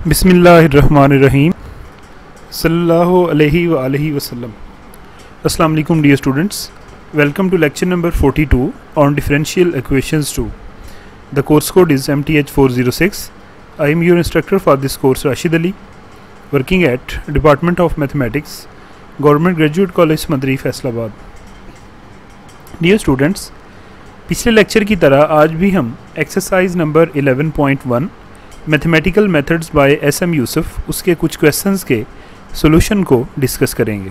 बिस्मिल्लाहिर्रहमानिर्रहीम सल्लल्लाहु अलैहि व आलिहि वसल्लम। अस्सलाम वालेकुम dear students, welcome to lecture number 42 on differential equations 2. The course code is MTH406. I am your instructor for this course, Rashid Ali, working at Department of Mathematics, Government Graduate College मदरी Faisalabad. Dear students, पिछले lecture की तरह आज भी हम exercise number 11.1 mathematical methods by S M. Yusuf उसके कुछ questions के सॉल्यूशन को डिस्कस करेंगे.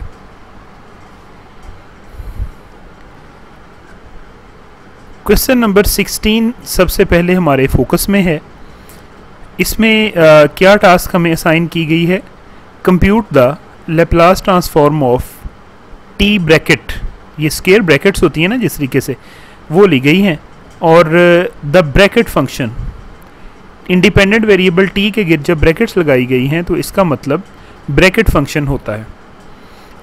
क्वेश्चन नंबर 16 सबसे पहले हमारे फोकस में है. इसमें क्या टास्क हमें असाइन की गई है? Compute the Laplace transform of t bracket. ये स्क्वायर ब्रैकेट्स होती हैं ना जिस तरीके से, वो ली गई हैं. और the bracket function, independent variable T के गिर्द जब ब्रैकेट्स लगाई गई हैं तो इसका मतलब ब्रैकेट फंक्शन होता है.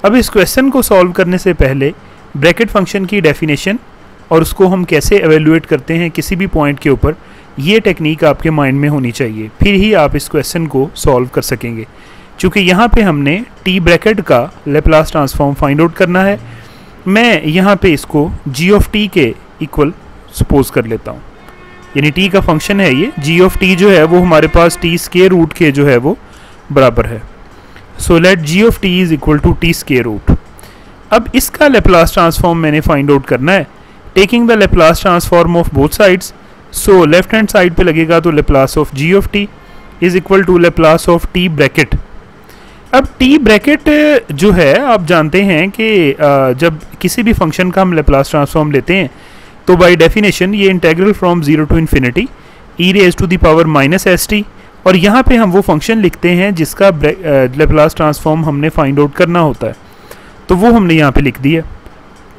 अब इस क्वेश्चन को सॉल्व करने से पहले ब्रैकेट फंक्शन की डेफिनेशन और उसको हम कैसे एवेल्युएट करते हैं किसी भी पॉइंट के ऊपर, ये टेक्निक आपके माइंड में होनी चाहिए, फिर ही आप इस क्वेश्चन को सॉल्व कर सकेंगे. क्योंकि यहाँ पे हमने टी ब्रैकेट का लैप्लास ट्रांसफॉर्म फाइंड आउट करना है. मैं यहाँ पे इसको जी ऑफ टी के इक्वल सपोज कर लेता हूँ, यानी टी का फंक्शन है ये. जी ऑफ टी जो है वो हमारे पास टी स्क्वायर रूट के जो है वो बराबर है. So let g of t is equal to t square root. अब इसका लैप्लास ट्रांसफॉर्म मैंने फाइंड आउट करना है, taking the Laplace transform of both sides. So left hand side पे लगेगा तो Laplace of g of t is equal to Laplace of t bracket. अब t bracket जो है आप जानते हैं कि जब किसी भी फंक्शन का हम लैप्लास ट्रांसफॉर्म लेते हैं तो बाय डेफिनेशन ये integral from 0 to infinity e raise to the power minus s t, और यहाँ पे हम वो फंक्शन लिखते हैं जिसका लैप्लास ट्रांसफॉर्म हमने फाइंड आउट करना होता है. तो वो हमने यहाँ पे लिख दिया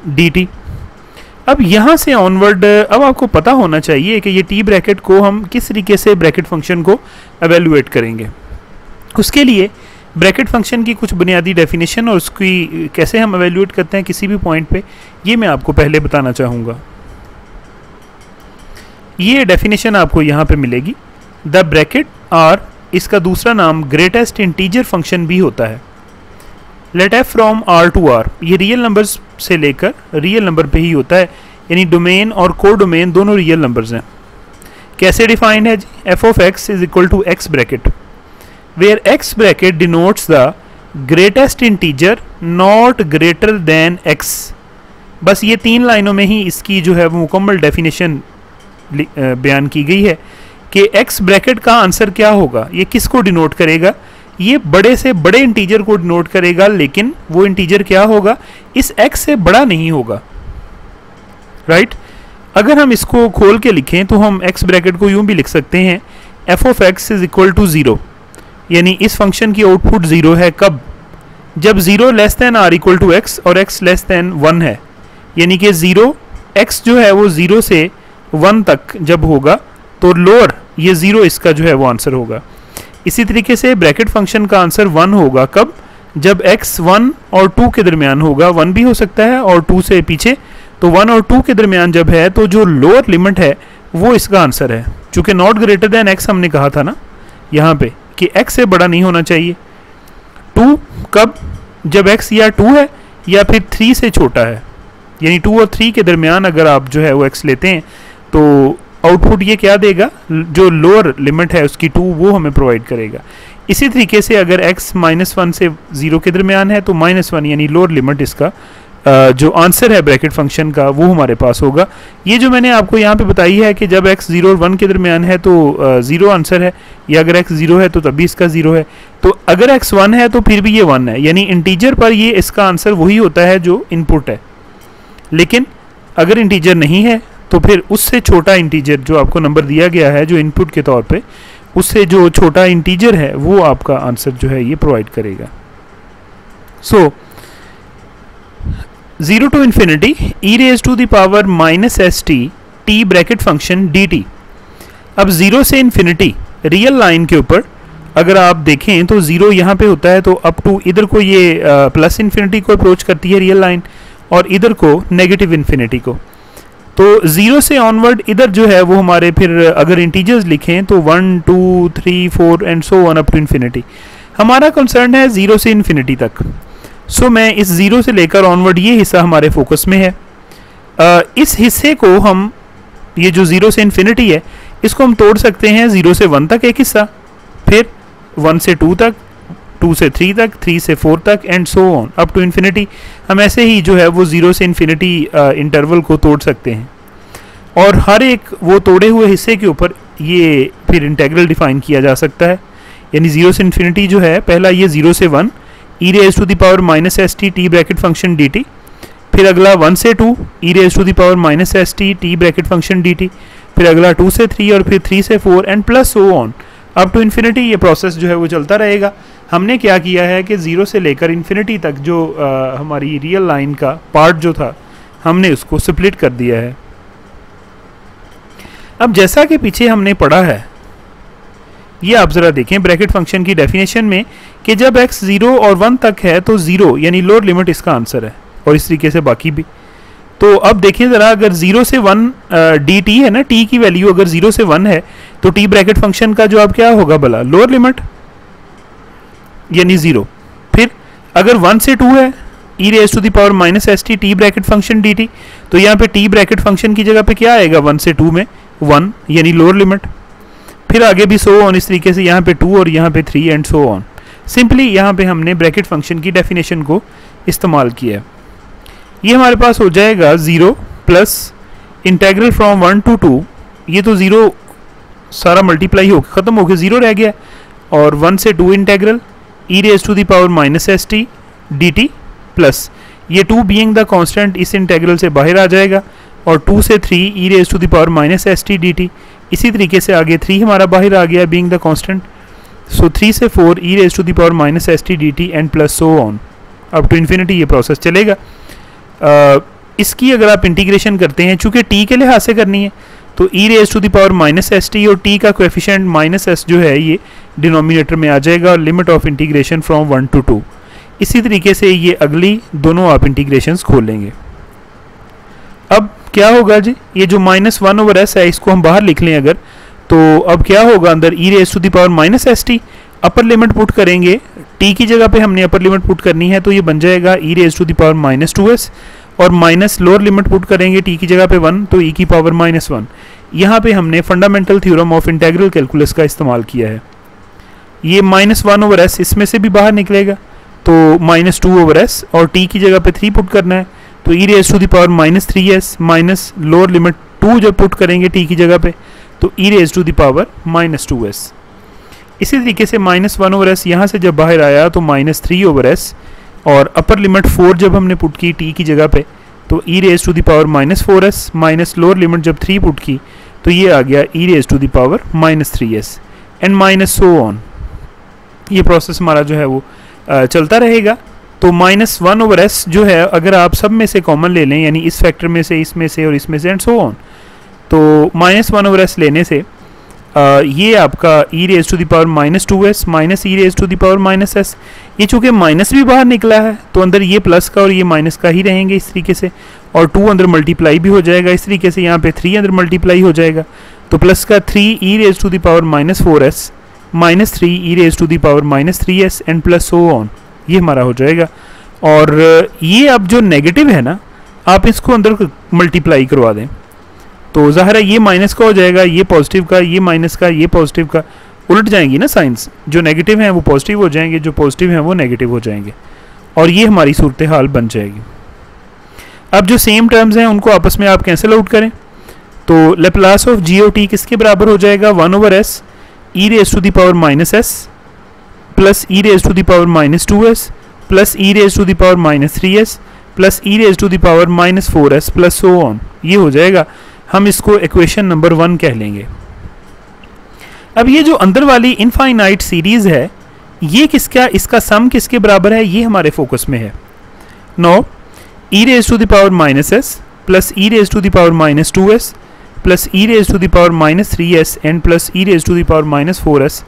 डी टी. अब यहाँ से ऑनवर्ड अब आपको पता होना चाहिए कि ये टी ब्रैकेट को हम किस तरीके से ब्रैकेट फंक्शन को एवेल्युएट करेंगे. उसके लिए ब्रैकेट फंक्शन की कुछ बुनियादी डेफिनेशन और उसकी कैसे हम एवेल्युएट करते हैं किसी भी पॉइंट पे, ये मैं आपको पहले बताना चाहूँगा. ये डेफिनेशन आपको यहाँ पे मिलेगी. द ब्रैकेट आर, इसका दूसरा नाम ग्रेटेस्ट इंटीजर फंक्शन भी होता है. Let f from r to r, ये रियल नंबर्स से लेकर रियल नंबर पे ही होता है, यानी डोमेन और को डोमेन दोनों रियल नंबर्स हैं. कैसे डिफाइंड है जी? F of x is equal to X bracket, where X bracket denotes the greatest integer not greater than X. बस ये 3 लाइनों में ही इसकी जो है वो मुकम्मल डेफिनेशन बयान की गई है कि एक्स ब्रैकेट का आंसर क्या होगा. ये किसको डिनोट करेगा? ये बड़े से बड़े इंटीजर को डिनोट करेगा, लेकिन वो इंटीजर क्या होगा? इस एक्स से बड़ा नहीं होगा. राइट? अगर हम इसको खोल के लिखें तो हम एक्स ब्रैकेट को यूं भी लिख सकते हैं, f of x is equal to 0, यानी इस फंक्शन की आउटपुट 0 है. कब? जब 0 less than or equal to x और एक्स लेस देन 1 है, यानी कि 0 एक्स जो है वो 0 से 1 तक जब होगा तो लोअर ये 0 इसका जो है वो आंसर होगा. इसी तरीके से ब्रैकेट फंक्शन का आंसर 1 होगा. कब? जब x 1 और 2 के दरमियान होगा. 1 भी हो सकता है और 2 से पीछे, तो 1 और 2 के दरमियान जब है तो जो लोअर लिमिट है वो इसका आंसर है. चूँकि नॉट ग्रेटर देन x हमने कहा था ना यहाँ पे कि x से बड़ा नहीं होना चाहिए. 2 कब? जब x या 2 है या फिर 3 से छोटा है, यानी 2 और 3 के दरमियान अगर आप जो है वो x लेते हैं तो आउटपुट ये क्या देगा? जो लोअर लिमिट है उसकी 2 वो हमें प्रोवाइड करेगा. इसी तरीके से अगर x -1 से 0 के दरमियान है तो -1 यानी लोअर लिमिट इसका जो आंसर है ब्रैकेट फंक्शन का वो हमारे पास होगा. ये जो मैंने आपको यहाँ पे बताई है कि जब x 0 और 1 के दरमियान है तो 0 आंसर है, या अगर x 0 है तो तभी इसका 0 है. तो अगर x 1 है तो फिर भी ये 1 है, यानी इंटीजर पर ये इसका आंसर वही होता है जो इनपुट है. लेकिन अगर इंटीजर नहीं है तो फिर उससे छोटा इंटीजर जो आपको नंबर दिया गया है जो इनपुट के तौर पे, उससे जो छोटा इंटीजर है वो आपका आंसर जो है ये प्रोवाइड करेगा. So 0 to infinity e raise to the power minus s t t bracket function d t. अब 0 से इन्फिनिटी रियल लाइन के ऊपर अगर आप देखें तो 0 यहाँ पे होता है, तो अप टू इधर को ये प्लस इन्फिनिटी को अप्रोच करती है रियल लाइन, और इधर को नेगेटिव इन्फिनिटी को. तो 0 से ऑनवर्ड इधर जो है वो हमारे फिर अगर इंटीजर्स लिखें तो 1 2 3 4 and so on up to infinity. हमारा कंसर्न है 0 से इन्फिनिटी तक। सो मैं इस 0 से लेकर ऑनवर्ड ये हिस्सा हमारे फोकस में है। इस हिस्से को हम, ये जो 0 से इन्फिनिटी है, इसको हम तोड़ सकते हैं 0 से 1 तक एक हिस्सा, फिर 1 से 2 तक, 2 से 3 तक, 3 से 4 तक and so on up to infinity. हम ऐसे ही जो है वो 0 से इन्फिनिटी इंटरवल को तोड़ सकते हैं और हर एक वो तोड़े हुए हिस्से के ऊपर ये फिर इंटेग्रल डिफाइन किया जा सकता है। यानी 0 से इन्फिनिटी जो है, पहला ये 0 से 1 e raise to the power minus s t t bracket function d t, फिर अगला 1 से 2 e raise to the power minus s t t bracket function d t, फिर अगला 2 से 3 और फिर 3 से 4 and plus so on up to infinity. ये प्रोसेस जो है वो चलता रहेगा। हमने क्या किया है कि 0 से लेकर इन्फिनिटी तक जो हमारी रियल लाइन का पार्ट जो था, हमने उसको स्प्लिट कर दिया है। अब जैसा कि पीछे हमने पढ़ा है, ये आप ज़रा देखें ब्रैकेट फंक्शन की डेफिनेशन में कि जब x 0 और 1 तक है तो 0 यानी लोअर लिमिट इसका आंसर है, और इस तरीके से बाकी भी। तो अब देखें ज़रा, अगर 0 से 1 डी टी है ना, t की वैल्यू अगर 0 से 1 है तो t ब्रैकेट फंक्शन का जो अब क्या होगा भला, लोअर लिमिट यानी 0। फिर अगर 1 से 2 है e raise to the power minus s t t bracket function d t, तो यहाँ पे t ब्रैकेट फंक्शन की जगह पे क्या आएगा 1 से 2 में 1 यानी लोअर लिमिट। फिर आगे भी सो ऑन इस तरीके से, यहाँ पे 2 और यहाँ पे 3 एंड सो ऑन। सिंपली यहाँ पे हमने ब्रैकेट फंक्शन की डेफिनेशन को इस्तेमाल किया। ये हमारे पास हो जाएगा 0 प्लस इंटेग्रल फ्रॉम 1 टू 2, ये तो 0 सारा मल्टीप्लाई हो ख़त्म हो गया, 0 रह गया, और 1 से 2 integral e raise to the power minus s t d t plus ये 2 बीइंग द कांस्टेंट इस इंटेग्रल से बाहर आ जाएगा, और 2 से 3 e raise to the power minus s t d t. इसी तरीके से आगे 3 हमारा बाहर आ गया बीइंग द कांस्टेंट। सो 3 से 4 e raise to the power minus s t d t and plus so on up to infinity. ये प्रोसेस चलेगा। इसकी अगर आप इंटीग्रेशन करते हैं, चूँकि t के लिहाज से करनी है, तो e raise to the power minus s t और t का कोएफिशिएंट माइनस एस जो है ये डिनोमिनेटर में आ जाएगा, और limit of integration from 1 to 2। इसी तरीके से ये अगली दोनों आप इंटीग्रेशंस खोल लेंगे। अब क्या होगा जी, ये जो -1/s है इसको हम बाहर लिख लें अगर, तो अब क्या होगा अंदर e raise to the power minus s t, upper limit put करेंगे, t की जगह पे हमने अपर लिमिट पुट करनी है, तो ये बन जाएगा e raise to the power -2s, और माइनस लोअर लिमिट पुट करेंगे t की जगह पे 1, तो e की पावर -1। यहाँ पे हमने fundamental theorem of integral calculus का इस्तेमाल किया है। ये -1/s इसमें से भी बाहर निकलेगा, तो -2/s, और t की जगह पे 3 पुट करना है, तो e raise to the power -3s minus lower limit 2 जब पुट करेंगे t की जगह पे, तो e raise to the power -2s। इसी तरीके से -1/s यहाँ से जब बाहर आया तो -3/s, और अपर लिमिट 4 जब हमने पुट की t की जगह पे, तो e raise to the power -4s minus lower limit जब 3 पुट की, तो ये आ गया e raise to the power -3s and minus so on. ये प्रोसेस हमारा जो है वो चलता रहेगा। तो -1/s जो है अगर आप सब में से कॉमन ले लें, यानी इस फैक्टर में से, इसमें से और इसमें से एंड सो ऑन, तो -1/s लेने से ये आपका e raise to the power -2s minus e raise to the power -s, ये चूँकि माइनस भी बाहर निकला है तो अंदर ये प्लस का और ये माइनस का ही रहेंगे इस तरीके से, और 2 अंदर मल्टीप्लाई भी हो जाएगा इस तरीके से, यहाँ पे 3 अंदर मल्टीप्लाई हो जाएगा, तो प्लस का 3 e raise to the power -4s minus 3 e raise to the power -3s and plus so on, ये हमारा हो जाएगा। और ये अब जो नेगेटिव है ना, आप इसको अंदर मल्टीप्लाई करवा दें, तो ज़ाहिर है ये माइनस का हो जाएगा, ये पॉजिटिव का, ये माइनस का, ये पॉजिटिव का, उलट जाएंगी ना साइंस, जो नेगेटिव हैं वो पॉजिटिव हो जाएंगे, जो पॉजिटिव हैं वो नेगेटिव हो जाएंगे, और ये हमारी सूरत हाल बन जाएगी। अब जो सेम टर्म्स हैं उनको आपस में आप कैंसिल आउट करें, तो Laplace of g of t किसके बराबर हो जाएगा, 1/s e raise to the power -s plus e raise to the power -2s plus e raise to the power -3s plus e raise to the power -4s plus so on, ये हो जाएगा। हम इसको equation number 1 कह लेंगे। अब ये जो अंदर वाली इनफाइनाइट सीरीज़ है, ये किसका, इसका सम किसके बराबर है, ये हमारे फोकस में है। No e raise to the power -s plus e raise to the power -2s plus e raise to the power -3s and plus e raise to the power -4s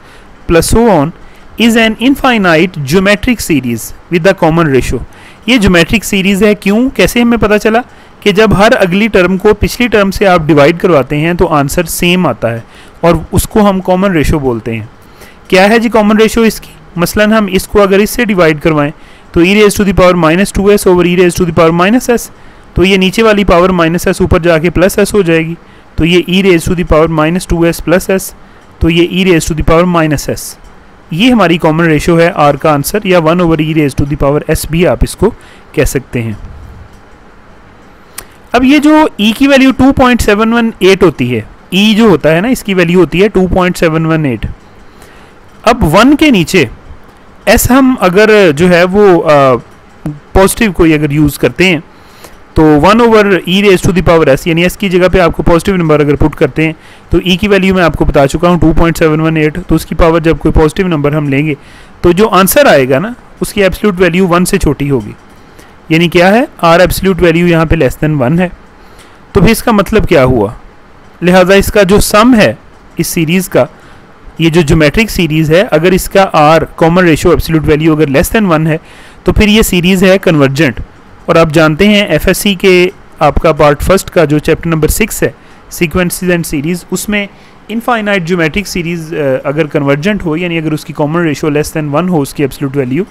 plus so on is an infinite geometric series with the common ratio. ये geometric series है, क्यों, कैसे हमें पता चला कि जब हर अगली टर्म को पिछली टर्म से आप डिवाइड करवाते हैं तो आंसर सेम आता है और उसको हम कॉमन रेशो बोलते हैं। क्या है जी कॉमन रेशो इसकी? मसलन हम इसको अगर इससे डिवाइड करवाएं तो e raise to the power -2s over e raise to the power -s, तो ये नीचे वाली पावर -s ऊपर जाके +s हो जाएगी, तो ये e raise to the power -2s + s, तो ये e raise to the power -s। ये हमारी कॉमन रेशो है r का आंसर, या 1 over e raise to the power s भी आप इसको कह सकते हैं। अब ये जो e की वैल्यू 2.718 होती है, e जो होता है ना इसकी वैल्यू होती है 2.718। अब 1 के नीचे s हम अगर जो है वो पॉजिटिव कोई अगर यूज़ करते हैं तो 1 over e raise to the power s, यानी s की जगह पे आपको पॉजिटिव नंबर अगर पुट करते हैं तो e की वैल्यू मैं आपको बता चुका हूँ 2.718, तो उसकी पावर जब कोई पॉजिटिव नंबर हम लेंगे तो जो आंसर आएगा ना उसकी एब्सोल्यूट वैल्यू 1 से छोटी होगी, यानी क्या है r एब्सोल्यूट वैल्यू यहाँ पे लेस देन 1 है। तो फिर इसका मतलब क्या हुआ? लिहाजा इसका जो सम है इस सीरीज़ का, ये जो ज्योमेट्रिक सीरीज़ है, अगर इसका r common ratio absolute value अगर लेस देन 1 है तो फिर ये सीरीज़ है कन्वर्जेंट। और आप जानते हैं एफएससी के आपका पार्ट फर्स्ट का जो चैप्टर नंबर 6 है सीक्वेंसेस एंड सीरीज़, उसमें इनफाइनाइट ज्योमेट्रिक सीरीज़ अगर कन्वर्जेंट हो, यानी अगर उसकी कॉमन रेशो लेस देन 1 हो उसकी एब्सोल्यूट वैल्यू,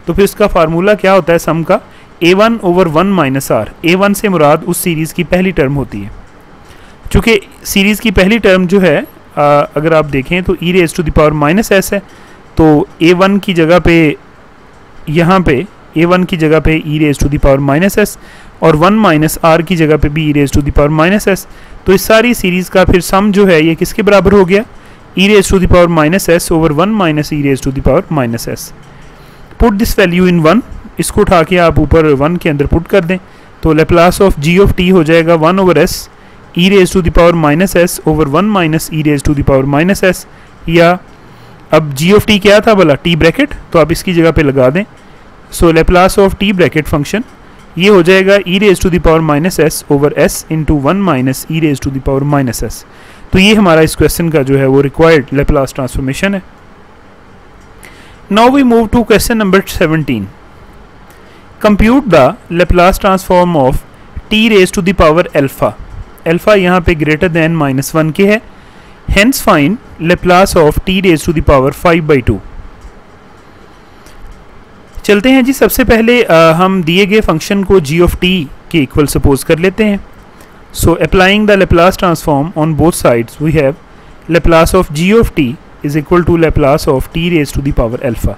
तो फिर उसका फार्मूला क्या होता है सम का? a1 over 1 minus r। a1 से मुराद उस सीरीज़ की पहली टर्म होती है। चूँकि सीरीज़ की पहली टर्म जो है अगर आप देखें तो e raise to the power -s है, तो a1 की जगह पे यहाँ पे a1 की जगह पे e raise to the power -s और 1 माइनस r की जगह पे भी e raise to the power -s, तो इस सारी सीरीज़ का फिर सम जो है ये किसके बराबर हो गया? e raise to the power -s over 1 minus e raise to the power -s। Put this value in 1, इसको उठा के आप ऊपर 1 के अंदर पुट कर दें तो Laplace of g of t हो जाएगा 1 over s e raise to the power -s over 1 minus e raise to the power -s, या अब g ऑफ t क्या था भला? t ब्रैकेट, तो आप इसकी जगह पे लगा दें। So Laplace of t bracket function ये हो जाएगा e raise to the power -s over s into 1 minus e raise to the power -s। तो ये हमारा इस क्वेश्चन का जो है वो रिक्वायर्ड लेप्लास ट्रांसफॉर्मेशन है। Now we move to question number 17। Compute the Laplace transform of t raise to the power alpha. Alpha यहाँ पे ग्रेटर देन -1 के है, hence find Laplace of t raise to the power 5/2। चलते हैं जी, सबसे पहले हम दिए गए फंक्शन को g ऑफ t के इक्वल सपोज कर लेते हैं। So applying the Laplace transform on both sides we have Laplace of g of t is equal to Laplace of t raise to the power alpha.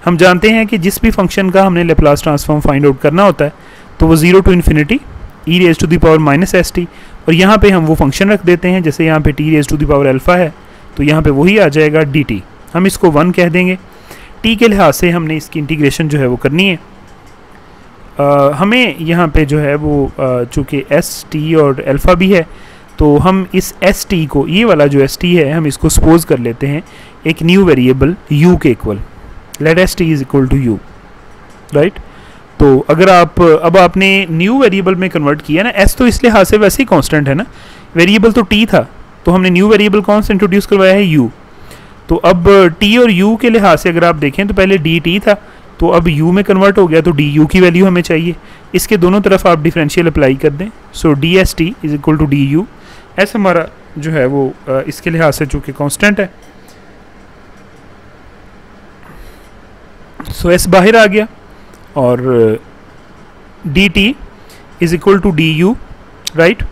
हम जानते हैं कि जिस भी फंक्शन का हमने लेप्लास ट्रांसफॉर्म फाइंड आउट करना होता है तो वो 0 to infinity e raise to the power -st, और यहाँ पे हम वो फंक्शन रख देते हैं, जैसे यहाँ पे t raise to the power alpha है तो यहाँ पे वही आ जाएगा dt, हम इसको 1 कह देंगे। t के लिहाज से हमने इसकी इंटीग्रेशन जो है वो करनी है। हमें यहाँ पे जो है वो चूँकि s t और अल्फ़ा भी है तो हम इस s t को, ये वाला जो s t है, हम इसको सपोज कर लेते हैं एक न्यू वेरिएबल u के equal. Let s t is equal to u, right. तो अगर आप अब आपने न्यू वेरिएबल में कन्वर्ट किया ना, s तो इस लिहाज से वैसे ही कांस्टेंट है ना, वेरिएबल तो t था, तो हमने न्यू वेरिएबल कौन सा इंट्रोड्यूस करवाया है? u। तो अब t और u के लिहाज से अगर आप देखें तो पहले dt था, तो अब u में कन्वर्ट हो गया, तो du की वैल्यू हमें चाहिए। इसके दोनों तरफ आप डिफरेंशियल अप्लाई कर दें। So dsT is equal to du। s हमारा जो है वो इसके लिहाज से चूँकि कांस्टेंट है, सो s बाहर आ गया और dt is equal to du, right.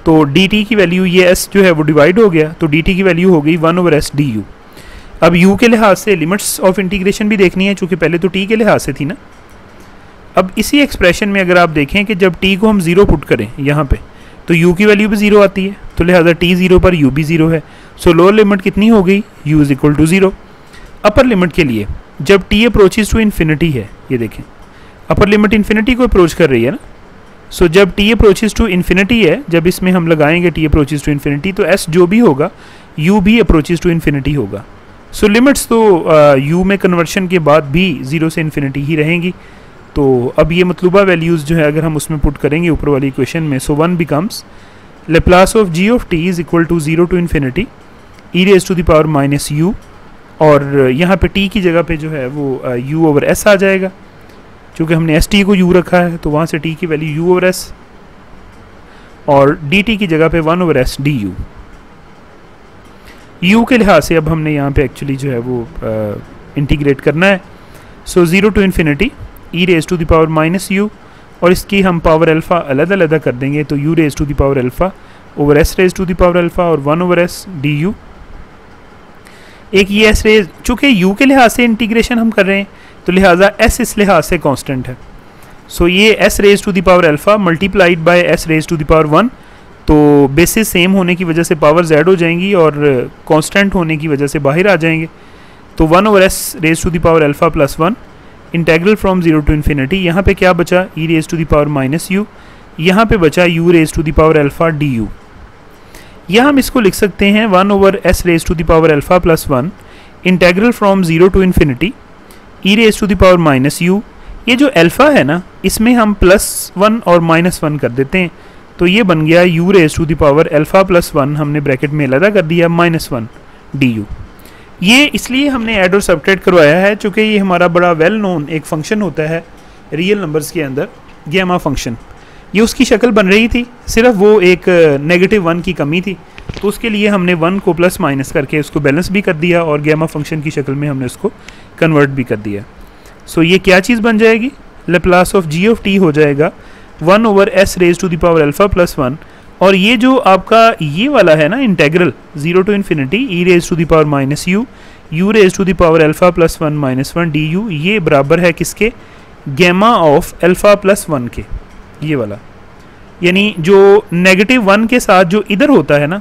तो dt की वैल्यू, ये s जो है वो डिवाइड हो गया, तो dt की वैल्यू हो गई 1 ओवर s du। अब u के लिहाज से लिमिट्स ऑफ इंटीग्रेशन भी देखनी है, चूँकि पहले तो t के लिहाज से थी ना। अब इसी एक्सप्रेशन में अगर आप देखें कि जब t को हम 0 पुट करें यहाँ पे तो u की वैल्यू भी 0 आती है, तो लिहाजा t 0 पर u भी 0 है। सो लोअर लिमिट कितनी हो गई? u is equal to 0। Upper limit के लिए जब t अप्रोचेज टू इन्फिनिटी है, ये देखें अपर लिमिट इन्फिनिटी को अप्रोच कर रही है ना, सो जब t अप्रोचेज टू इन्फिनिटी है, जब इसमें हम लगाएंगे t अप्रोचेज टू इन्फिनिटी तो s जो भी होगा u भी अप्रोचेज टू इन्फिनिटी होगा। सो लिमिट्स तो u में कन्वर्शन के बाद भी 0 से इन्फिनिटी ही रहेंगी। तो अब ये मतलूबा वैल्यूज़ जो है अगर हम उसमें पुट करेंगे ऊपर वाली इक्वेशन में, so 1 becomes Laplace of g of t is equal to 0 to infinity e raise to the power -u, और यहाँ पे t की जगह पे जो है वो u ओवर s आ जाएगा, क्योंकि हमने s t को u रखा है तो वहाँ से t की वैल्यू u ओवर s। और डी टी की जगह पे 1/s du। u के लिहाज से अब हमने यहाँ पे एक्चुअली जो है वो इंटीग्रेट करना है। So 0 to infinity e raise to the power minus u, और इसकी हम पावर अल्फ़ा अलग कर देंगे, तो u raise to the power alpha over s raise to the power alpha और 1/s du। एक ये s रेज, चूँकि u के लिहाज से इंटीग्रेशन हम कर रहे हैं तो लिहाजा s इस लिहाज से कांस्टेंट है। सो ये s raise to the power alpha multiplied by s raise to the power 1, तो बेसिस सेम होने की वजह से पावर z हो जाएंगी और कांस्टेंट होने की वजह से बाहर आ जाएंगे। तो 1/s raise to the power alpha plus 1 integral from 0 to infinity. यहाँ पे क्या बचा, e raise to the power minus u, यहाँ पे बचा u raise to the power alpha du। यहाँ हम इसको लिख सकते हैं 1/s raise to the power alpha plus 1 integral from 0 to infinity e raise to the power minus u। ये जो अल्फ़ा है ना, इसमें हम +1 और -1 कर देते हैं, तो ये बन गया u raise to the power alpha plus 1, हमने ब्रैकेट में अलग कर दिया -1 du। ये इसलिए हमने ऐड और सब्ट्रैक्ट करवाया है चूँकि ये हमारा बड़ा वेल नोन एक फंक्शन होता है रियल नंबर्स के अंदर, गैमा फंक्शन। ये उसकी शक्ल बन रही थी, सिर्फ वो एक -1 की कमी थी, तो उसके लिए हमने 1 को प्लस माइनस करके उसको बैलेंस भी कर दिया और गैमा फंक्शन की शक्ल में हमने उसको कन्वर्ट भी कर दिया। सो ये क्या चीज़ बन जाएगी, Laplace of g of t हो जाएगा 1/s raise to the power alpha plus 1, और ये जो आपका ये वाला है ना integral 0 to infinity e raise to the power minus u raise to the power alpha plus 1 -1 du, ये बराबर है किसके, गैमा ऑफ अल्फ़ा प्लस 1 के, ये वाला, यानी जो -1 के साथ जो इधर होता है ना,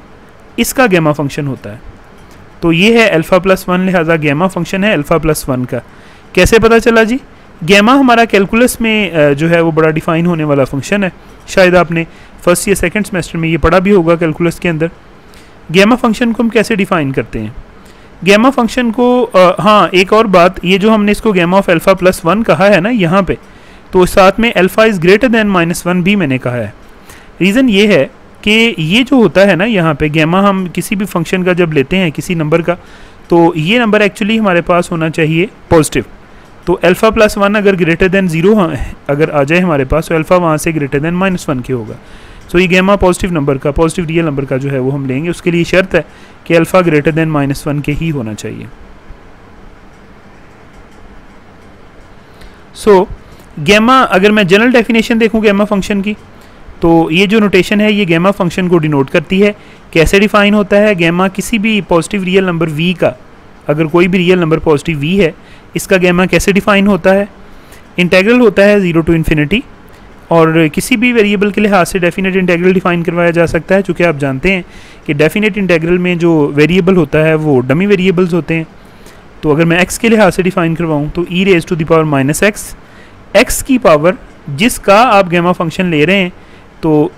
इसका गैमा फंक्शन होता है। तो ये है अल्फ़ा प्लस 1, लिहाजा गैमा फंक्शन है अल्फ़ा प्लस 1 का। कैसे पता चला जी, गैमा हमारा कैलकुलस में जो है वो बड़ा डिफाइन होने वाला फंक्शन है, शायद आपने फर्स्ट या सेकंड सेमेस्टर में ये पढ़ा भी होगा कैलकुलस के अंदर। गैमा फंक्शन को हम कैसे डिफाइन करते हैं, गैमा फंक्शन को हाँ एक और बात, ये जो हमने इसको गैमा ऑफ अल्फ़ा प्लस 1 कहा है ना यहाँ पे, तो साथ में अल्फ़ा इज़ ग्रेटर दैन -1 भी मैंने कहा है। रीज़न ये है कि ये जो होता है ना यहाँ पे गैमा, हम किसी भी फंक्शन का जब लेते हैं किसी नंबर का, तो ये नंबर एक्चुअली हमारे पास होना चाहिए पॉजिटिव। तो अल्फ़ा प्लस 1 अगर ग्रेटर दैन 0 अगर आ जाए हमारे पास, तो अल्फ़ा वहाँ से ग्रेटर दैन -1 के होगा। सो ये गैमा पॉजिटिव नंबर का, पॉजिटिव रियल नंबर का जो है वो हम लेंगे, उसके लिए शर्त है कि अल्फ़ा ग्रेटर दैन -1 के ही होना चाहिए। सो गैमा, अगर मैं जनरल डेफिनेशन देखूँ गैमा फंक्शन की, तो ये जो नोटेशन है ये गैमा फंक्शन को डिनोट करती है। कैसे डिफाइन होता है, गैमा किसी भी पॉजिटिव रियल नंबर v का, अगर कोई भी रियल नंबर पॉजिटिव v है, इसका गैमा कैसे डिफाइन होता है, इंटेग्रल होता है 0 टू इन्फिनिटी, और किसी भी वेरिएबल के लिहाज से डेफिनेट इंटेग्रल डिफाइन करवाया जा सकता है, चूँकि आप जानते हैं कि डेफिनेट इंटेग्रल में जो वेरिएबल होता है वो डमी वेरिएबल्स होते हैं। तो अगर मैं x के लिहाज से डिफाइन करवाऊँ तो e raise to the power minus x की पावर जिसका आप गैमा फंक्शन ले रहे हैं, तो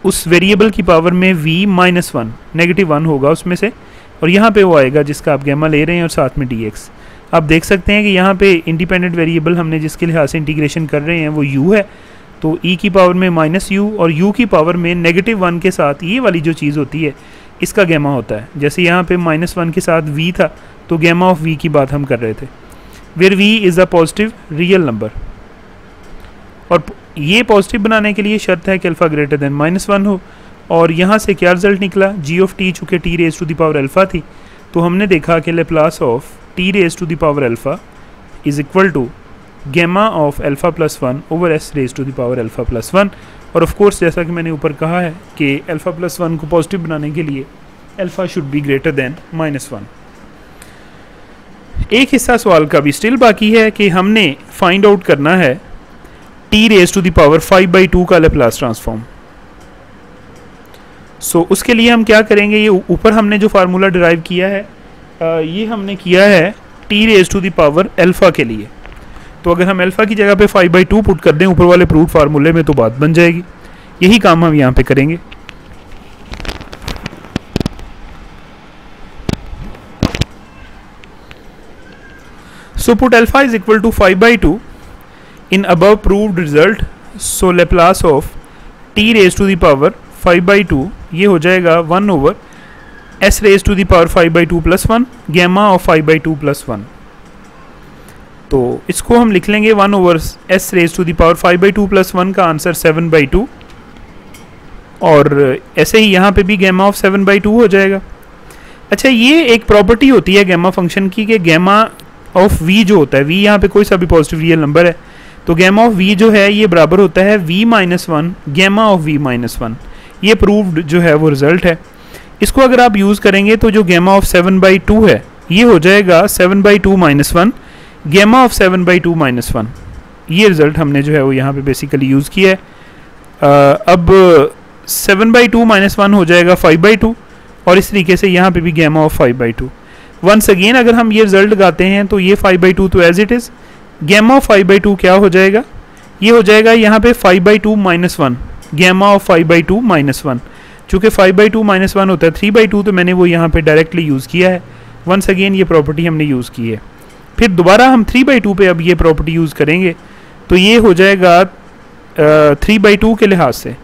उस वेरिएबल की पावर में v-1 -1 होगा उसमें से, और यहाँ पे वो आएगा जिसका आप गैमा ले रहे हैं और साथ में dx। आप देख सकते हैं कि यहाँ पे इंडिपेंडेंट वेरिएबल हमने जिसके लिहाज से इंटीग्रेशन कर रहे हैं वो u है, तो e की पावर में -u और u की पावर में -1 के साथ ये वाली जो चीज़ होती है इसका गैमा होता है। जैसे यहाँ पे -1 के साथ v था, तो गैमा ऑफ v की बात हम कर रहे थे, where v is a positive real number. और ये पॉजिटिव बनाने के लिए शर्त है कि अल्फ़ा ग्रेटर दैन -1 हो, और यहाँ से क्या रिजल्ट निकला, जी ऑफ टी चूँकि t raise to the power alpha थी, तो हमने देखा कि Laplace of t raise to the power alpha is equal to gamma of alpha plus 1 over s raise to the power alpha plus 1। और of course जैसा कि मैंने ऊपर कहा है कि अल्फ़ा प्लस 1 को पॉजिटिव बनाने के लिए alpha should be greater than -1। एक हिस्सा सवाल का भी स्टिल बाकी है कि हमने फाइंड आउट करना है t raise to the power 5/2 का लेप्लास ट्रांसफॉर्म। सो उसके लिए हम क्या करेंगे, ये ऊपर हमने जो फार्मूला डिराइव किया है ये हमने किया है t raise to the power alpha के लिए। तो अगर हम अल्फ़ा की जगह पे 5/2 पुट कर दें ऊपर वाले प्रूफ फार्मूले में, तो बात बन जाएगी। यही काम हम यहाँ पे करेंगे। So put alpha is equal to 5/2 in above proved result, so Laplace of t raised to the power 5/2 ये हो जाएगा 1 over s raised to the power 5/2 plus 1 gamma of 5/2 plus 1। तो इसको हम लिख लेंगे 1 over s raised to the power 5/2 plus 1 का answer 7/2, और ऐसे ही यहाँ पे भी गैमा ऑफ 7/2 हो जाएगा। अच्छा, ये एक प्रॉपर्टी होती है गैमा फंक्शन की कि गैमा ऑफ v जो होता है, v यहाँ पे कोई सा भी पॉजिटिव रियल नंबर है, तो गैमा ऑफ v जो है ये बराबर होता है v-1 गैमा ऑफ v-1। ये प्रूव्ड जो है वो रिजल्ट है। इसको अगर आप यूज़ करेंगे तो जो गैमा ऑफ 7/2 है ये हो जाएगा 7/2-1 गैमा ऑफ 7/2-1। ये रिजल्ट हमने जो है वो यहाँ पे बेसिकली यूज़ किया है। अब 7/2-1 हो जाएगा 5/2 और इस तरीके से यहाँ पे भी गैमा ऑफ 5/2। वंस अगेन अगर हम ये रिजल्ट लगाते हैं तो ये 5/2 तो as it is, gamma of 5/2 क्या हो जाएगा, ये हो जाएगा यहाँ पे 5/2-1 गैमा ऑफ 5/2-1। चूँकि 5/2-1 होता है 3/2 तो मैंने वो यहाँ पे डायरेक्टली यूज़ किया है। वंस अगेन ये प्रॉपर्टी हमने यूज़ की है। फिर दोबारा हम 3/2 पे अब ये प्रॉपर्टी यूज़ करेंगे तो ये हो जाएगा 3/2 के लिहाज से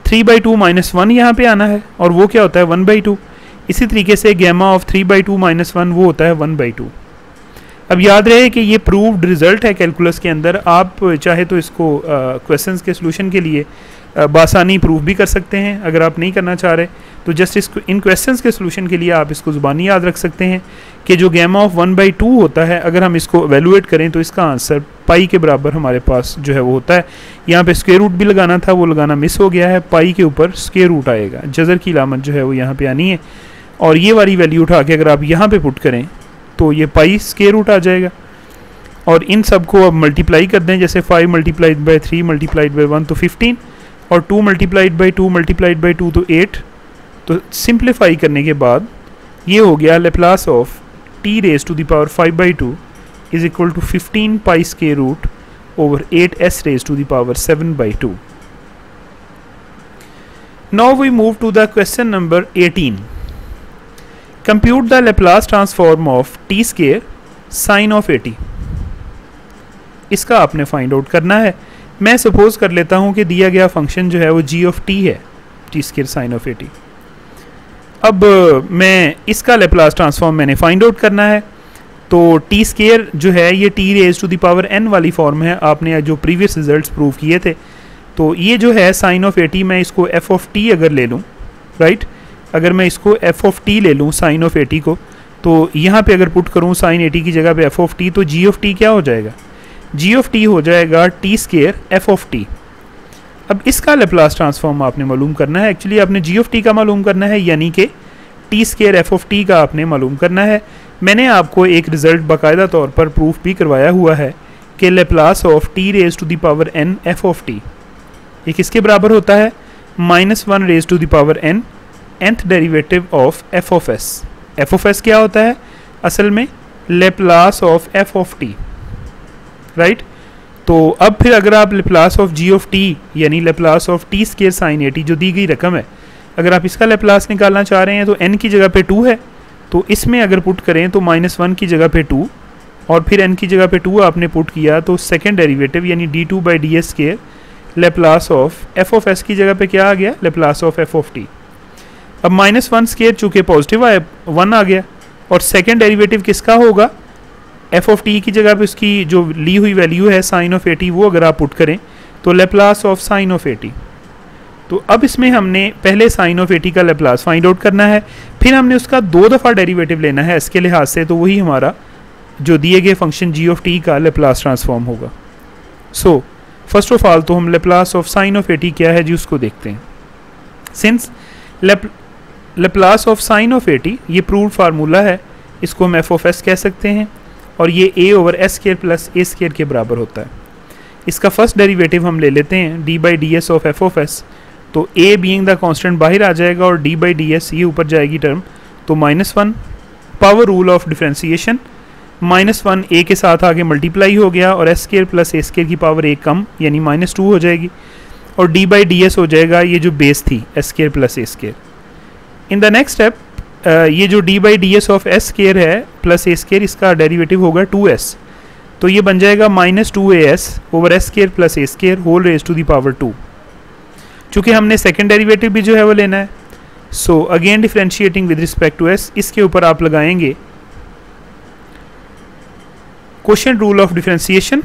3/2-1 यहाँ पे आना है और वो क्या होता है 1/2। इसी तरीके से गैमा ऑफ 3/2-1 वो होता है 1/2। अब याद रहे कि ये प्रूव्ड रिजल्ट है कैलकुलस के अंदर। आप चाहे तो इसको क्वेश्चंस के सॉल्यूशन के लिए बासानी प्रूव भी कर सकते हैं। अगर आप नहीं करना चाह रहे तो जस्ट इसको इन क्वेश्चंस के सॉल्यूशन के लिए आप इसको ज़ुबानी याद रख सकते हैं कि जो गैमा ऑफ 1/2 होता है, अगर हम इसको एवेलुएट करें तो इसका आंसर पाई के बराबर हमारे पास जो है वो होता है। यहाँ पे स्क्वायर रूट भी लगाना था, वो लगाना मिस हो गया है। पाई के ऊपर स्क्वायर रूट आएगा, जज़र की लामत जो है वो यहाँ पे आनी है और ये वाली वैल्यू उठा के अगर आप यहाँ पे पुट करें तो ये पाई स्क्वायर रूट आ जाएगा। और इन सब को अब मल्टीप्लाई कर दें, जैसे 5 मल्टीप्लाइड बाई 3 मल्टीप्लाइड बाई 1 तो 15 और 2 मल्टीप्लाइड बाई 2 मल्टीप्लाइड बाई 2 तो 8। तो सिंप्लीफाई करने के बाद ये हो गया Laplace of t raise to the power 5/2 is equal to 15 pi square root over 8s raise to the power 7/2। Now we move to the question number 18। Compute the Laplace transform of t square sine of 80। इसका आपने find out करना है। मैं suppose कर लेता हूं कि दिया गया फंक्शन जो है वो g ऑफ t है, t स्क्वायर साइन ऑफ 80। अब मैं इसका लेप्लास ट्रांसफॉर्म मैंने फाइंड आउट करना है। तो टी स्क्वायर जो है ये t raise to the power n वाली फॉर्म है। आपने जो प्रीवियस रिजल्ट्स प्रूव किए थे, तो ये जो है साइन ऑफ 80, मैं इसको f ऑफ t अगर ले लूँ, राइट, अगर मैं इसको f ऑफ t ले लूँ साइन ऑफ 80 को, तो यहाँ पे अगर पुट करूँ साइन 80 की जगह पे f ऑफ t, तो g ऑफ t क्या हो जाएगा, g ऑफ t हो जाएगा t square f of t। अब इसका लेप्लास ट्रांसफॉर्म आपने मालूम करना है। एक्चुअली आपने g ऑफ t का मालूम करना है, यानी कि t square f of t का आपने मालूम करना है। मैंने आपको एक रिज़ल्ट बाकायदा तौर पर प्रूफ भी करवाया हुआ है कि Laplace of t raise to the power n f of t ये किसके बराबर होता है, -1 raise to the power n nth derivative of f of s। f of s क्या होता है असल में, Laplace of f of t, right. तो अब फिर अगर आप Laplace of g of t यानी Laplace of t square sine 80 जो दी गई रकम है, अगर आप इसका लेप्लास निकालना चाह रहे हैं तो n की जगह पे 2 है, तो इसमें अगर पुट करें तो -1 की जगह पे 2 और फिर n की जगह पे 2 आपने पुट किया तो सेकेंड डेरिवेटिव यानी d2/ds square Laplace of f of s की जगह पे क्या आ गया, Laplace of f of t। अब -1 स्क्वायर चूँकि पॉजिटिव आया 1 आ गया और सेकेंड डेरिवेटिव किसका होगा, f ऑफ t की जगह पे उसकी जो ली हुई वैल्यू है साइन ऑफ 80 वो अगर आप पुट करें तो लेप्लास ऑफ साइन ऑफ 80। तो अब इसमें हमने पहले साइन ऑफ 80 का लेप्लास फाइंड आउट करना है, फिर हमने उसका 2 दफ़ा डेरिवेटिव लेना है इसके लिहाज से, तो वही हमारा जो दिए गए फंक्शन g ऑफ t का लेप्लास ट्रांसफॉर्म होगा। सो फर्स्ट ऑफ ऑल तो हम लेप्लास ऑफ साइन ऑफ 80 क्या है जी उसको देखते हैं। Since Laplace of sine of 80 ये प्रूव्ड फार्मूला है, इसको हम f ऑफ s कह सकते हैं और ये a over s square plus a square के बराबर होता है। इसका फर्स्ट डेरिवेटिव हम ले लेते हैं d/ds of f of s। तो a बीइंग द कांस्टेंट बाहर आ जाएगा और d/ds ये ऊपर जाएगी टर्म, तो -1 power rule of differentiation, -1 a के साथ आगे मल्टीप्लाई हो गया और s square plus a square की पावर a कम यानी -2 हो जाएगी और d/ds हो जाएगा ये जो बेस थी s square plus a square. In the next step ये जो d/ds ऑफ s स्क्वायर है प्लस a स्क्वायर, इसका डेरिवेटिव होगा 2s, तो ये बन जाएगा -2as over s square plus a square whole raise to the power 2। चूँकि हमने सेकेंड डेरिवेटिव भी जो है वो लेना है, so again differentiating with respect to s, इसके ऊपर आप लगाएंगे quotient rule of differentiation,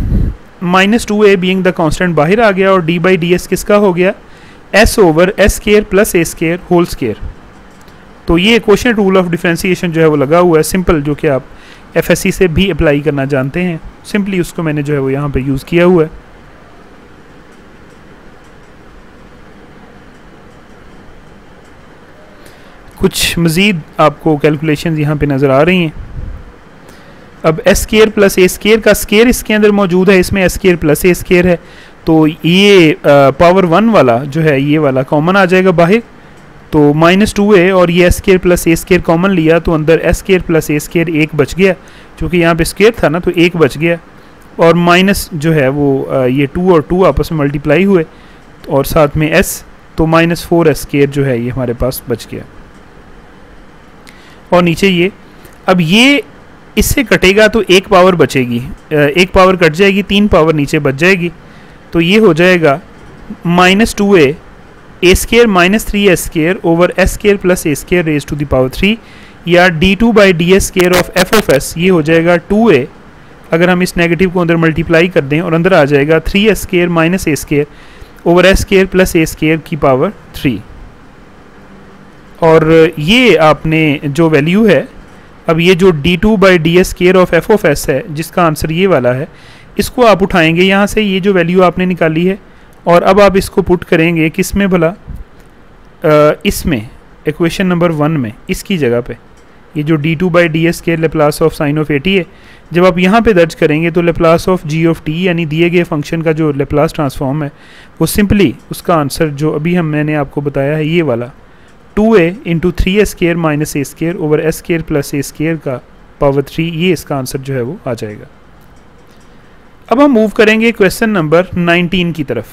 -2a being the constant बाहर आ गया और d/ds किसका हो गया, S over S square plus ए स्केयर होल स्केयर। तो ये क्वोशिएंट रूल ऑफ डिफरेंशिएशन जो है वो लगा हुआ है सिंपल, जो कि आप एफएससी से भी अप्लाई करना जानते हैं। सिंपली उसको मैंने जो है वो यहाँ पे यूज़ किया हुआ है। कुछ मज़ीद आपको कैलकुलेशंस यहाँ पे नज़र आ रही हैं। अब एस स्केयर प्लस ए स्केयर का स्केयर इसके अंदर मौजूद है, इसमें एस स्केयर प्लस ए स्केयर है, तो ये पावर 1 वाला जो है ये वाला कॉमन आ जाएगा बाहर, तो -2a और ये एस स्केयर प्लस ए स्केयर कॉमन लिया तो अंदर एस स्केयर प्लस ए स्केयर 1 बच गया, क्योंकि यहाँ पे स्केयर था ना तो 1 बच गया, और माइनस जो है वो ये 2 और 2 आपस में मल्टीप्लाई हुए और साथ में s, तो -4 एस स्केयर जो है ये हमारे पास बच गया। और नीचे ये, अब ये इससे कटेगा तो 1 पावर बचेगी, 1 पावर कट जाएगी, 3 पावर नीचे बच जाएगी, तो ये हो जाएगा -2a a square -3 S square over S square plus A square raise to the power 3, या d2 by D S square of F of S, ये हो जाएगा 2a, अगर हम इस नेगेटिव को अंदर मल्टीप्लाई कर दें और अंदर आ जाएगा 3 S square minus A square over S square plus A square की पावर 3। और ये आपने जो वैल्यू है, अब ये जो d2 by D S square of F of S है जिसका आंसर ये वाला है, इसको आप उठाएंगे यहाँ से, ये जो वैल्यू आपने निकाली है, और अब आप इसको पुट करेंगे किस में भला, इसमें इक्वेशन नंबर 1 में, इसकी जगह पे ये जो d2 by D S square Laplace of sine of 80 है, जब आप यहाँ पे दर्ज करेंगे तो Laplace of g of t यानी दिए गए फंक्शन का जो लेप्लास ट्रांसफॉर्म है वो सिंपली उसका आंसर जो अभी मैंने आपको बताया है ये वाला 2a into 3 square minus A square over S square plus A square का पावर 3, ये इसका आंसर जो है वो आ जाएगा। अब हम मूव करेंगे क्वेश्चन नंबर 19 की तरफ।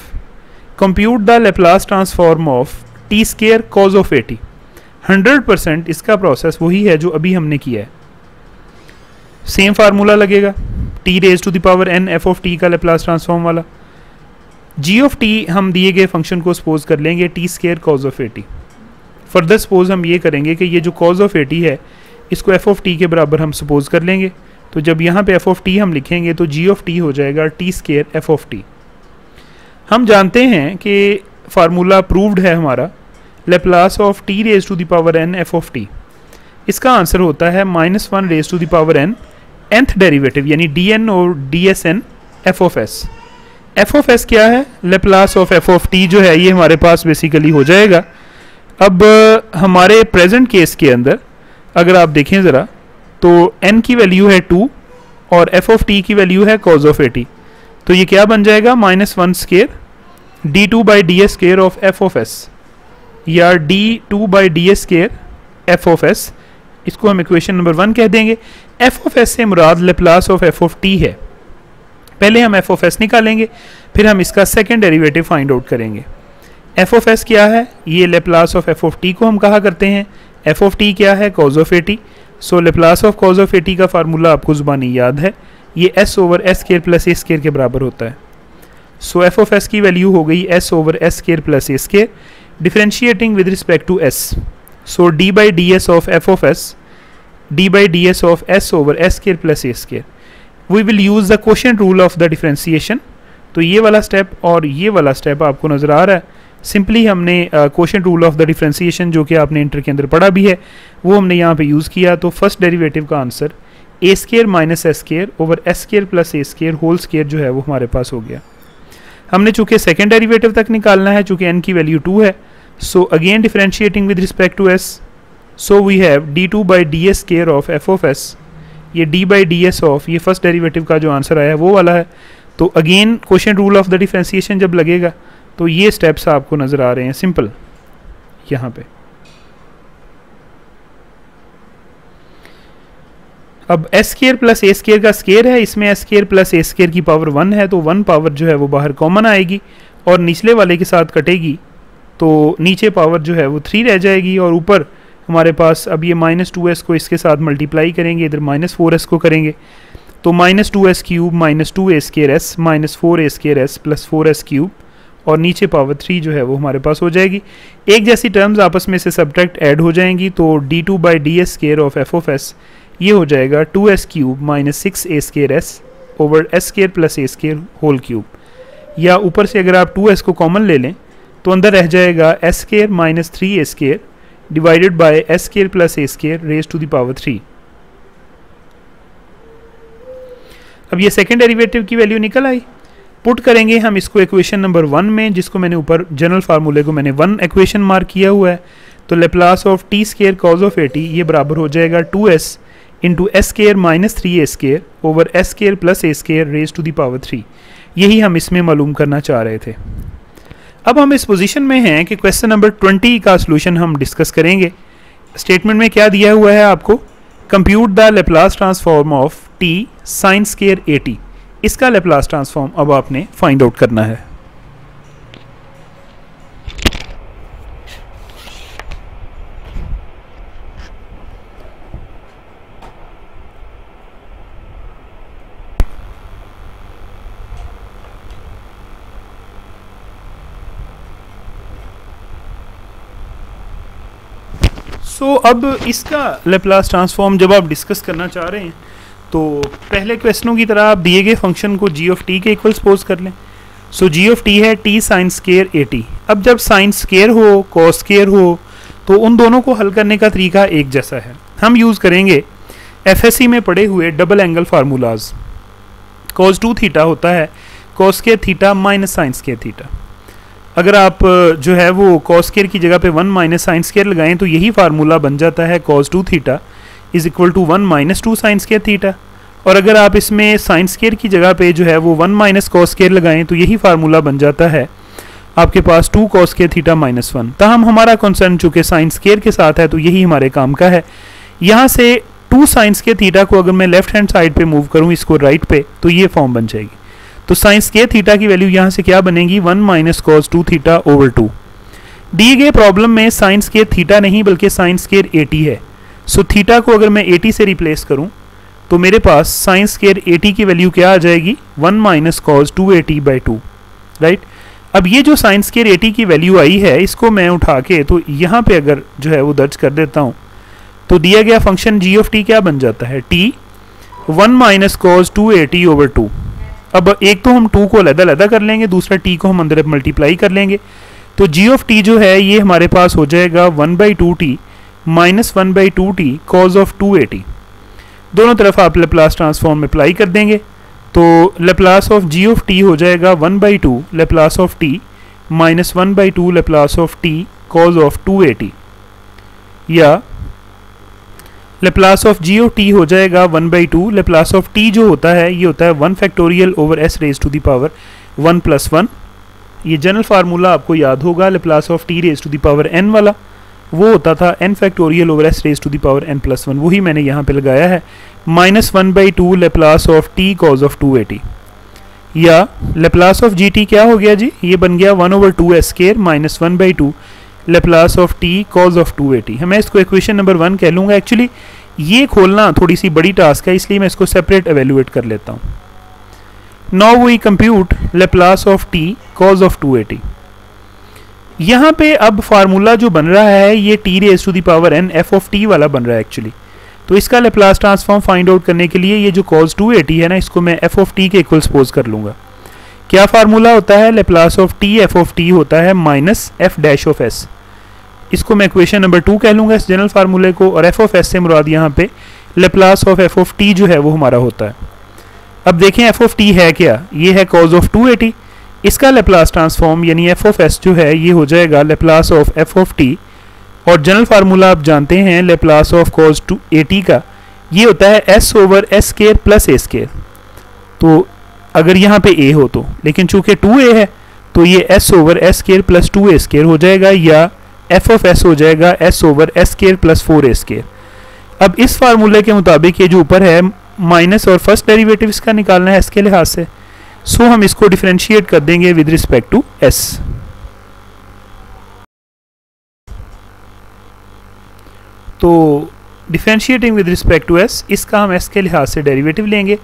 Compute the Laplace transform of t square cos of 80। 100% इसका प्रोसेस वही है जो अभी हमने किया है, सेम फार्मूला लगेगा, t raise to the power n f of t का लेप्लास ट्रांसफॉर्म वाला, जी ऑफ टी हम दिए गए फंक्शन को सपोज कर लेंगे T square cos of 80। Further suppose हम ये करेंगे कि ये जो कॉज ऑफ 80 है इसको एफ ऑफ टी के बराबर हम सपोज कर लेंगे, तो जब यहाँ पे एफ ऑफ टी हम लिखेंगे तो जी ऑफ टी हो जाएगा t square f of t. हम जानते हैं कि फार्मूला प्रूव्ड है हमारा, Laplace of t raise to the power n f of t, इसका आंसर होता है -1 raise to the power n nth derivative यानी dn और dsn f of s. F of s क्या है, Laplace of F of t जो है ये हमारे पास बेसिकली हो जाएगा। अब हमारे प्रेजेंट केस के अंदर अगर आप देखें ज़रा तो n की वैल्यू है 2 और एफ ऑफ टी की वैल्यू है कॉज ऑफ 80, तो ये क्या बन जाएगा -1 square d2 by D S square of F of S, या d2 by D S square f of S, इसको हम इक्वेशन नंबर 1 कह देंगे। एफ ऑफ एस से मुराद Laplace of F of T है। पहले हम एफ ऑफ एस निकालेंगे, फिर हम इसका सेकेंड डेरिवेटिव फाइंड आउट करेंगे। एफ ऑफ एस क्या है, ये Laplace of F of T को हम कहा करते हैं। एफ ऑफ टी क्या है, cos of 80, so Laplace of cos of 80 का फार्मूला आपको जुबानी याद है, ये S over S square plus ए स्केयर के बराबर होता है। सो एफ ऑफ एस की वैल्यू हो गई S over S square plus A square, differentiating with respect to S, so D by D S of F of S, D by D S of S over S square plus A square. We will use the quotient rule of the differentiation. तो ये वाला step और ये वाला step आपको नज़र आ रहा है, सिंपली हमने quotient rule of the differentiation जो कि आपने इंटर के अंदर पढ़ा भी है वो हमने यहाँ पे यूज़ किया। तो फर्स्ट डेरिवेटिव का answer a square minus s square over S square plus A square whole square जो है वो हमारे पास हो गया। हमने चूँकि सेकेंड डेरिवेटिव तक निकालना है, चूँकि n की वैल्यू 2 है, so again differentiating with respect to s, so we have d2 by D S square of F of S, ये d by D S of, ये फर्स्ट डेरिवेटिव का जो आंसर आया वो वाला है। तो again quotient rule of the differentiation जब लगेगा तो ये स्टेप्स आपको नज़र आ रहे हैं सिंपल यहाँ पे। अब एस स्केयर प्लस ए स्केयर का स्केयर है, इसमें एस स्केयर प्लस ए स्केयर की पावर 1 है, तो 1 पावर जो है वो बाहर कॉमन आएगी और निचले वाले के साथ कटेगी, तो नीचे पावर जो है वो 3 रह जाएगी, और ऊपर हमारे पास अब ये -2s को इसके साथ मल्टीप्लाई करेंगे, इधर -4s को करेंगे, तो -2s cube minus 2a square S minus 4a square S plus 4s cube, और नीचे पावर 3 जो है वो हमारे पास हो जाएगी। एक जैसी टर्म्स आपस में से सब्ट्रैक्ट ऐड हो जाएंगी, तो d2 by D S square of F of S ये हो जाएगा 2s cube minus 6a square S over S square plus ए स्केयर होल क्यूब, या ऊपर से अगर आप 2s को कॉमन ले लें तो तो अंदर रह जाएगा s square minus 3a square divided by s square plus a square raise to the power 3। अब ये सेकेंड डेरिवेटिव की वैल्यू निकल आई। पुट करेंगे हम इसको इक्वेशन नंबर 1 में, जिसको मैंने ऊपर जनरल फार्मूले को मैंने 1 इक्वेशन मार्क किया हुआ है। तो Laplace of t square cos of 80 ये बराबर हो जाएगा 2s into S square minus 3a square over S square plus a square raise to the power 3। यही हम इसमें मालूम करना चाह रहे थे। अब हम इस पोजीशन में हैं कि क्वेश्चन नंबर 20 का सोल्यूशन हम डिस्कस करेंगे। स्टेटमेंट में क्या दिया हुआ है आपको, compute the Laplace transform of T sine square 80। इसका लेप्लास ट्रांसफॉर्म अब आपने फाइंड आउट करना है। अब इसका लेप्लास ट्रांसफॉर्म जब आप डिस्कस करना चाह रहे हैं तो पहले क्वेश्चनों की तरह आप दिए गए फंक्शन को जी ऑफ टी के इक्वल सपोज कर लें। सो जी ऑफ टी है टी साइन स्केयर 80। अब जब साइन स्केयर हो कॉस स्केयर हो तो उन दोनों को हल करने का तरीका एक जैसा है। हम यूज़ करेंगे एफएससी में पढ़े हुए double angle formulas. Cos 2 theta होता है cos square theta minus sign square theta. अगर आप जो है वो कॉस स्केयर की जगह पे 1 माइनस साइन स्केयर लगाएं तो यही फार्मूला बन जाता है cos 2 theta is equal to 1 minus 2 sine square theta. और अगर आप इसमें साइन स्केयर की जगह पे जो है वो 1 माइनस कॉस स्केयर लगाएं तो यही फार्मूला बन जाता है आपके पास 2 कॉस स्केयर थीटा माइनस 1। ताहम हमारा कंसर्न चूँकि साइन स्केयर के साथ है तो यही हमारे काम का है। यहाँ से 2 साइन स्केयर थीटा को अगर मैं लेफ्ट हैंड साइड पे मूव करूँ इसको राइट पे तो ये फॉर्म बन जाएगी। तो साइन स्केयर थीटा की वैल्यू यहाँ से क्या बनेगी 1 माइनस कॉस 2 थीटा ओवर 2। दिए गए प्रॉब्लम में साइन स्केयर थीटा नहीं बल्कि साइन स्केयर 80 है। सो थीटा को अगर मैं 80 से रिप्लेस करूं तो मेरे पास साइन स्केयर 80 की वैल्यू क्या आ जाएगी 1 माइनस कॉस 280 बाई 2, राइट। अब ये जो साइन स्केयर 80 की वैल्यू आई है इसको मैं उठा के तो यहाँ पे अगर जो है वो दर्ज कर देता हूँ तो दिया गया फंक्शन जी ऑफ टी क्या बन जाता है टी 1 माइनस कॉस 280 ओवर 2। अब एक तो हम 2 को अलग-अलग कर लेंगे, दूसरा t को हम अंदर मल्टीप्लाई कर लेंगे। तो g ऑफ t जो है ये हमारे पास हो जाएगा 1/2t minus 1/2t cause of 280। दोनों तरफ आप लेप्लास ट्रांसफॉर्म अप्लाई कर देंगे तो Laplace of g of t हो जाएगा 1/2 Laplace of t minus 1/2 Laplace of t cos of 280, या Laplace of g of t हो जाएगा 1/2 लेप्लास ऑफ टी जो होता है ये होता है 1 factorial over s raise to the power 1 + 1। ये जनरल फार्मूला आपको याद होगा Laplace of t raise to the power n वाला, वो होता था n factorial over s raise to the power n + 1। वही मैंने यहाँ पे लगाया है minus 1/2 Laplace of t cos of 280, या लेप्लास ऑफ जी टी क्या हो गया जी, ये बन गया 1/2 s square minus 1/2 Laplace of t cos of 280। मैं इसको इक्वेशन नंबर 1 कह लूँगा। एक्चुअली ये खोलना थोड़ी सी बड़ी टास्क है इसलिए मैं इसको सेपरेट एवेल्युएट कर लेता हूँ। Now we compute Laplace of t cos of 280। यहाँ पे अब फार्मूला जो बन रहा है ये t raise to the power n f of t वाला बन रहा है एक्चुअली। तो इसका लेप्लास ट्रांसफॉर्म फाइंड आउट करने के लिए ये जो कॉज 280 है ना इसको मैं एफ ऑफ टी के इक्वल सपोज कर लूँगा। क्या फार्मूला होता है Laplace of T F of T होता है minus F dash of S. इसको मैं इक्वेशन नंबर 2 कह लूँगा इस जनरल फार्मूले को, और एफ ऑफ एस से मुराद यहाँ पे Laplace of F of t जो है वो हमारा होता है। अब देखें एफ ऑफ टी है क्या, ये है कॉज ऑफ 280। इसका लेप्लास ट्रांसफॉर्म यानी एफ ऑफ एस जो है ये हो जाएगा Laplace of F of T, और जनरल फार्मूला आप जानते हैं लेप्लास ऑफ कॉज 280 का ये होता है S over S square plus ए स्केयर। तो अगर यहाँ पे ए हो तो, लेकिन चूंकि 2a है तो ये s over S square plus 2a square हो जाएगा, या f ऑफ s हो जाएगा s over S square plus 4a square. अब इस फार्मूले के मुताबिक ये जो ऊपर है माइनस और फर्स्ट डेरिवेटिव इसका निकालना है s के लिहाज से, सो हम इसको डिफरेंशिएट कर देंगे विद रिस्पेक्ट टू s। तो differentiating with respect to s, इसका हम s के लिहाज से डेरिवेटिव लेंगे।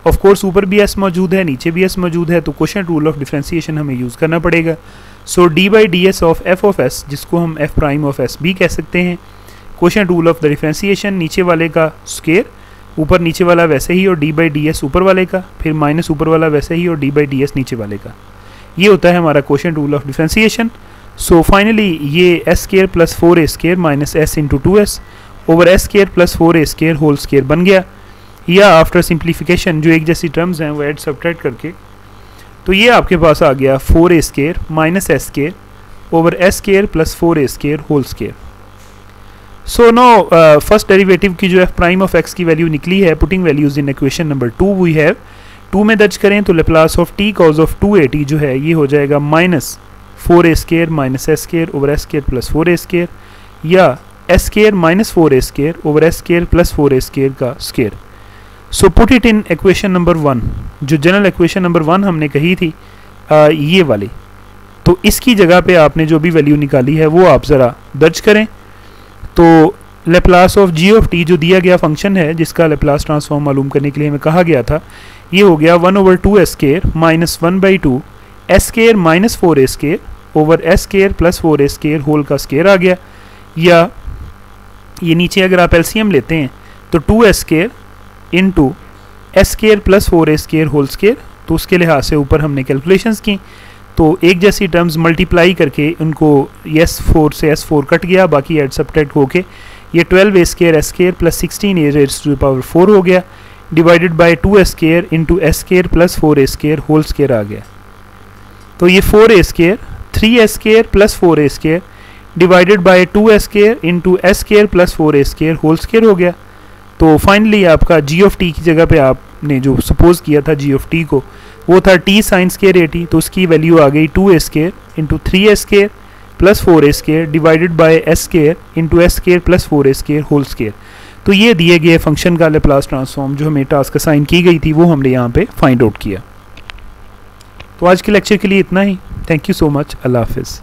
ऑफ कोर्स ऊपर भी s मौजूद है नीचे भी s मौजूद है तो क्वोशिएंट रूल ऑफ डिफरेंशिएशन हमें यूज़ करना पड़ेगा। सो d by D S of f of s जिसको हम f प्राइम ऑफ s भी कह सकते हैं, quotient rule of the differentiation नीचे वाले का स्क्वायर ऊपर नीचे वाला वैसे ही और d बाई डी एस ऊपर वाले का, फिर माइनस ऊपर वाला वैसे ही और d बाई डी एस नीचे वाले का, ये होता है हमारा quotient rule of differentiation. So finally ये S square plus 4a square minus S into 2s over S square plus 4a square whole square बन गया, या आफ्टर सिंप्लीफिकेशन जो एक जैसी टर्म्स हैं वो ऐड सब्ट्रैक्ट करके, तो ये आपके पास आ गया 4a square minus s square over S square plus 4a square whole square. So no first derivative की जो एफ प्राइम ऑफ एक्स की वैल्यू निकली है, putting values in equation number 2 we have 2 में दर्ज करें तो Laplace of t cos of 2at जो है ये हो जाएगा minus 4a square minus s square over S square plus 4a square, या s square minus 4a square over S square plus 4a square का square. So put it in equation number 1, जो general equation number 1 हमने कही थी ये वाली, तो इसकी जगह पे आपने जो भी वैल्यू निकाली है वो आप ज़रा दर्ज करें। तो Laplace of g of t जो दिया गया फंक्शन है जिसका लेप्लास ट्रांसफॉर्म मालूम करने के लिए हमें कहा गया था, ये हो गया 1/2 s square minus 1/2 s square minus 4a square over S square plus 4a square whole का स्केयर आ गया, या ये नीचे अगर आप एलसीएम लेते हैं तो 2s square into S square plus 4a square whole square, तो उसके लिहाज से ऊपर हमने कैलकुलेशंस की तो एक जैसी टर्म्स मल्टीप्लाई करके उनको S4 से S4 कट गया, बाकी एड सब्ट्रैक्ट होके ये 12a square S square plus 16a raised to the power 4 हो गया, divided by 2s square into S square plus 4a square whole square आ गया। तो ये 4a square 3s square plus 4a square divided by 2s square into S square plus 4a square whole square हो गया। तो finally आपका जी of T की जगह पे आपने जो सपोज किया था जी ऑफ टी को वो था t sine square a t, तो उसकी वैल्यू आ गई 2a square into 3a square plus 4a square divided by s square into S square plus 4a square whole square. तो ये दिए गए फंक्शन का लेप्लास ट्रांसफॉर्म जो हमें टास्क असाइन की गई थी वो हमने यहाँ पे फाइंड आउट किया। तो आज के लेक्चर के लिए इतना ही। Thank you so much. अल्लाह हाफिज़।